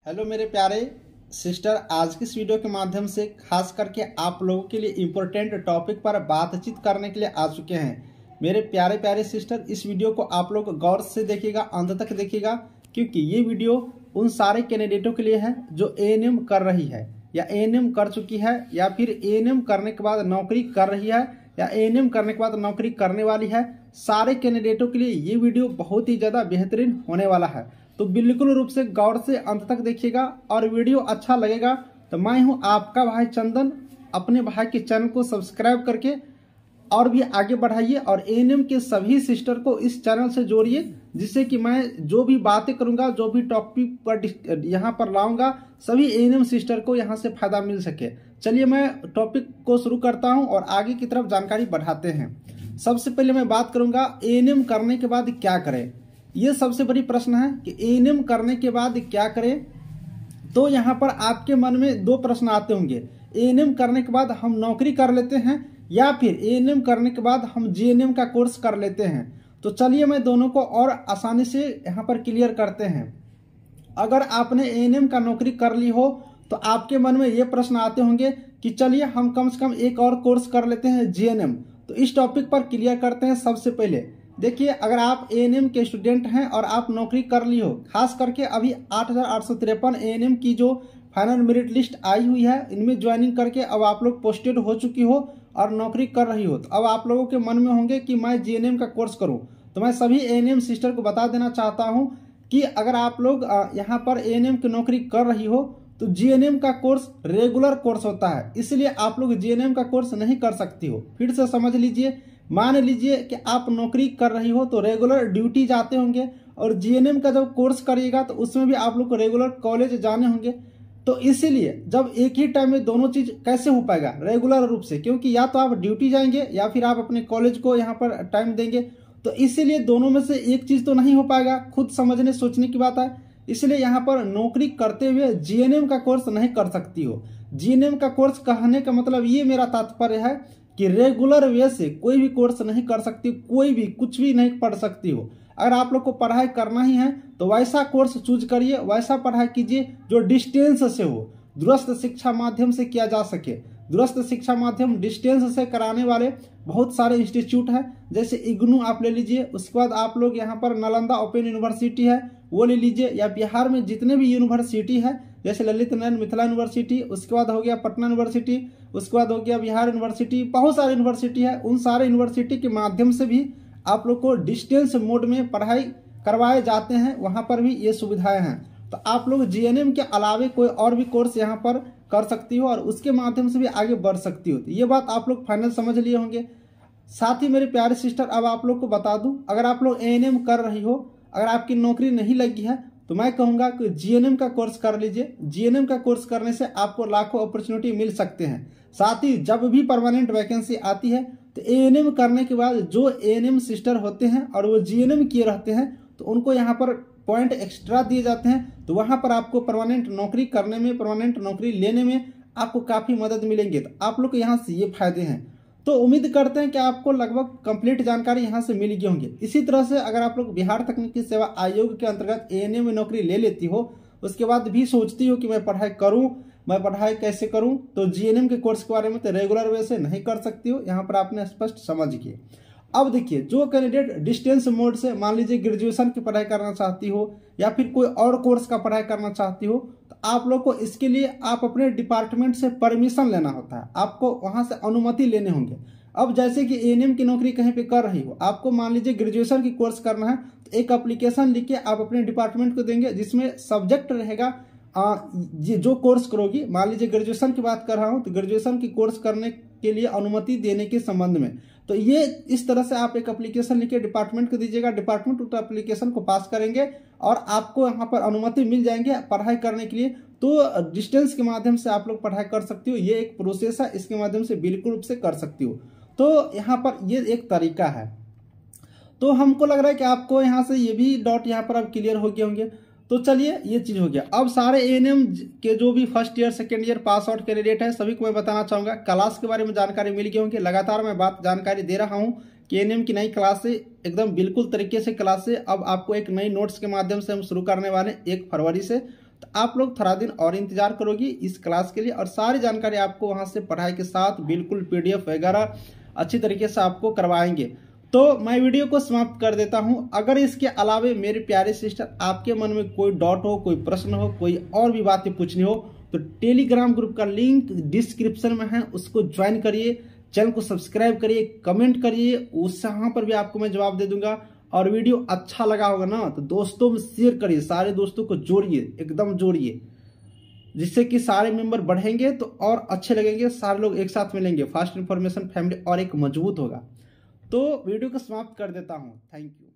Hello मेरे प्यारे sister, आज की इस वीडियो के माध्यम से खास करके आप लोगों के लिए इम्पोर्टेंट टॉपिक पर बातचीत करने के लिए आ चुके हैं। मेरे प्यारे प्यारे सिस्टर, इस वीडियो को आप लोग गौर से देखिएगा, अंत तक देखिएगा, क्योंकि ये वीडियो उन सारे कैंडिडेटों के लिए है जो एएनएम कर रही है या एएनएम कर चुकी है या फिर एएनएम करने के बाद नौकरी कर रही है या एएनएम करने के बाद नौकरी करने वाली है। सारे कैंडिडेटों के लिए ये वीडियो बहुत ही ज़्यादा बेहतरीन होने वाला है, तो बिल्कुल रूप से गौर से अंत तक देखिएगा। और वीडियो अच्छा लगेगा तो मैं हूं आपका भाई चंदन, अपने भाई के चैनल को सब्सक्राइब करके और भी आगे बढ़ाइए और एएनएम के सभी सिस्टर को इस चैनल से जोड़िए, जिससे कि मैं जो भी बातें करूंगा, जो भी टॉपिक पर यहाँ पर लाऊंगा, सभी एएनएम सिस्टर को यहाँ से फायदा मिल सके। चलिए मैं टॉपिक को शुरू करता हूँ और आगे की तरफ जानकारी बढ़ाते हैं। सबसे पहले मैं बात करूंगा एएनएम करने के बाद क्या करें। ये सबसे बड़ी प्रश्न है कि एएनएम करने के बाद क्या करें। तो यहाँ पर आपके मन में दो प्रश्न आते होंगे, एएनएम करने के बाद हम नौकरी कर लेते हैं या फिर एएनएम करने के बाद हम जीएनएम का कोर्स कर लेते हैं। तो चलिए मैं दोनों को और आसानी से यहाँ पर क्लियर करते हैं। अगर आपने एएनएम का नौकरी कर ली हो तो आपके मन में ये प्रश्न आते होंगे कि चलिए हम कम से कम एक और कोर्स कर लेते हैं जीएनएम। तो इस टॉपिक पर क्लियर करते हैं। सबसे पहले देखिए, अगर आप एएनएम के स्टूडेंट हैं और आप नौकरी कर ली हो, खास करके अभी 8,853 एएनएम की जो फाइनल मेरिट लिस्ट आई हुई है, इनमें ज्वाइनिंग करके अब आप लोग पोस्टेड हो चुकी हो और नौकरी कर रही हो, तो अब आप लोगों के मन में होंगे कि मैं जीएनएम का कोर्स करूं। तो मैं सभी एएनएम सिस्टर को बता देना चाहता हूं कि अगर आप लोग यहाँ पर एएनएम की नौकरी कर रही हो तो जीएनएम का कोर्स रेगुलर कोर्स होता है, इसलिए आप लोग जीएनएम का कोर्स नहीं कर सकती हो। फिर से समझ लीजिए, मान लीजिए कि आप नौकरी कर रही हो तो रेगुलर ड्यूटी जाते होंगे और जीएनएम का जब कोर्स करिएगा तो उसमें भी आप लोग को रेगुलर कॉलेज जाने होंगे। तो इसीलिए जब एक ही टाइम में दोनों चीज कैसे हो पाएगा रेगुलर रूप से, क्योंकि या तो आप ड्यूटी जाएंगे या फिर आप अपने कॉलेज को यहाँ पर टाइम देंगे, तो इसीलिए दोनों में से एक चीज तो नहीं हो पाएगा। खुद समझने सोचने की बात है, इसलिए यहाँ पर नौकरी करते हुए जीएनएम का कोर्स नहीं कर सकती हो। जीएनएम का कोर्स कहने का मतलब ये मेरा तात्पर्य है कि रेगुलर वे से कोई भी कोर्स नहीं कर सकती, कोई भी कुछ भी नहीं पढ़ सकती हो। अगर आप लोग को पढ़ाई करना ही है तो वैसा कोर्स चूज करिए, वैसा पढ़ाई कीजिए जो डिस्टेंस से हो, दूरस्थ शिक्षा माध्यम से किया जा सके। दूरस्थ शिक्षा माध्यम डिस्टेंस से कराने वाले बहुत सारे इंस्टीट्यूट हैं, जैसे इग्नू आप ले लीजिए, उसके बाद आप लोग यहाँ पर नालंदा ओपन यूनिवर्सिटी है वो ले लीजिए, या बिहार में जितने भी यूनिवर्सिटी है जैसे ललित नारायण मिथिला यूनिवर्सिटी, उसके बाद हो गया पटना यूनिवर्सिटी, उसके बाद हो गया बिहार यूनिवर्सिटी, बहुत सारे यूनिवर्सिटी है। उन सारे यूनिवर्सिटी के माध्यम से भी आप लोग को डिस्टेंस मोड में पढ़ाई करवाए जाते हैं, वहां पर भी ये सुविधाएं हैं। तो आप लोग जीएनएम के अलावे कोई और भी कोर्स यहाँ पर कर सकती हो और उसके माध्यम से भी आगे बढ़ सकती हो। तो ये बात आप लोग फाइनल समझ लिए होंगे। साथ ही मेरे प्यारे सिस्टर, अब आप लोग को बता दूं, अगर आप लोग एएनएम कर रही हो, अगर आपकी नौकरी नहीं लगी है तो मैं कहूंगा कि जीएनएम का कोर्स कर लीजिए। जीएनएम का कोर्स करने से आपको लाखों अपॉर्चुनिटी मिल सकते हैं। साथ ही जब भी परमानेंट वैकेंसी आती है तो एएनएम करने के बाद जो एएनएम सिस्टर होते हैं और वो जीएनएम किए रहते हैं तो उनको यहाँ पर पॉइंट एक्स्ट्रा दिए जाते हैं, तो वहां पर आपको परमानेंट नौकरी करने में, परमानेंट नौकरी लेने में आपको काफी मदद मिलेंगे। तो आप लोग को यहाँ से ये फायदे हैं। तो उम्मीद करते हैं कि आपको लगभग कंप्लीट जानकारी यहाँ से मिल गई होंगी। इसी तरह से अगर आप लोग बिहार तकनीकी सेवा आयोग के अंतर्गत एएनएम में नौकरी ले लेती हो, उसके बाद भी सोचती हो कि मैं पढ़ाई करूं, मैं पढ़ाई कैसे करूं, तो जीएनएम के कोर्स के बारे में तो रेगुलर वे से नहीं कर सकती हो। यहाँ पर आपने स्पष्ट समझ गए। अब देखिए, जो कैंडिडेट डिस्टेंस मोड से मान लीजिए ग्रेजुएशन की पढ़ाई करना चाहती हो या फिर कोई और कोर्स का पढ़ाई करना चाहती हो, तो आप लोग को इसके लिए आप अपने डिपार्टमेंट से परमिशन लेना होता है, आपको वहां से अनुमति लेने होंगे। अब जैसे कि एएनएम की नौकरी कहीं पे कर रही हो, आपको मान लीजिए ग्रेजुएशन की कोर्स करना है, तो एक एप्लीकेशन लिख के आप अपने डिपार्टमेंट को देंगे, जिसमें सब्जेक्ट रहेगा जो कोर्स करोगी। मान लीजिए ग्रेजुएशन की बात कर रहा हूं तो ग्रेजुएशन की कोर्स करने के लिए अनुमति देने के संबंध में, तो ये इस तरह से आप एक एप्लीकेशन लिख के डिपार्टमेंट को दीजिएगा। डिपार्टमेंट उस एप्लीकेशन को पास करेंगे और आपको यहाँ पर अनुमति मिल जाएंगे पढ़ाई करने के लिए। तो डिस्टेंस के माध्यम से आप लोग पढ़ाई कर सकती हो, ये एक प्रोसेस है, इसके माध्यम से बिल्कुल रूप से कर सकती हो। तो यहाँ पर ये एक तरीका है। तो हमको लग रहा है कि आपको यहाँ से ये भी डाउट यहाँ पर अब क्लियर हो गए होंगे। तो चलिए, ये चीज हो गया। अब सारे एएनएम के जो भी first year second year pass out candidate है, सभी को मैं बताना चाहूंगा, क्लास के बारे में जानकारी मिल गई होंगी। लगातार मैं जानकारी दे रहा हूँ कि एएनएम की नई क्लास से एकदम बिल्कुल तरीके से क्लास से अब आपको एक नई नोट्स के माध्यम से हम शुरू करने वाले 1 फरवरी से। तो आप लोग थोड़ा दिन और इंतजार करोगी इस क्लास के लिए, और सारी जानकारी आपको वहां से पढ़ाई के साथ बिल्कुल PDF वगैरह अच्छी तरीके से आपको करवाएंगे। तो मैं वीडियो को समाप्त कर देता हूं। अगर इसके अलावे मेरे प्यारे सिस्टर आपके मन में कोई डाउट हो, कोई प्रश्न हो, कोई और भी बातें पूछनी हो, तो टेलीग्राम ग्रुप का लिंक डिस्क्रिप्शन में है, उसको ज्वाइन करिए, चैनल को सब्सक्राइब करिए, कमेंट करिए, उस वहां पर भी आपको मैं जवाब दे दूंगा। और वीडियो अच्छा लगा होगा ना तो दोस्तों में शेयर करिए, सारे दोस्तों को जोड़िए, एकदम जोड़िए, जिससे कि सारे मेंबर बढ़ेंगे तो और अच्छे लगेंगे, सारे लोग एक साथ मिलेंगे, फास्ट इन्फॉर्मेशन फैमिली और एक मजबूत होगा। तो वीडियो को समाप्त कर देता हूं। Thank you.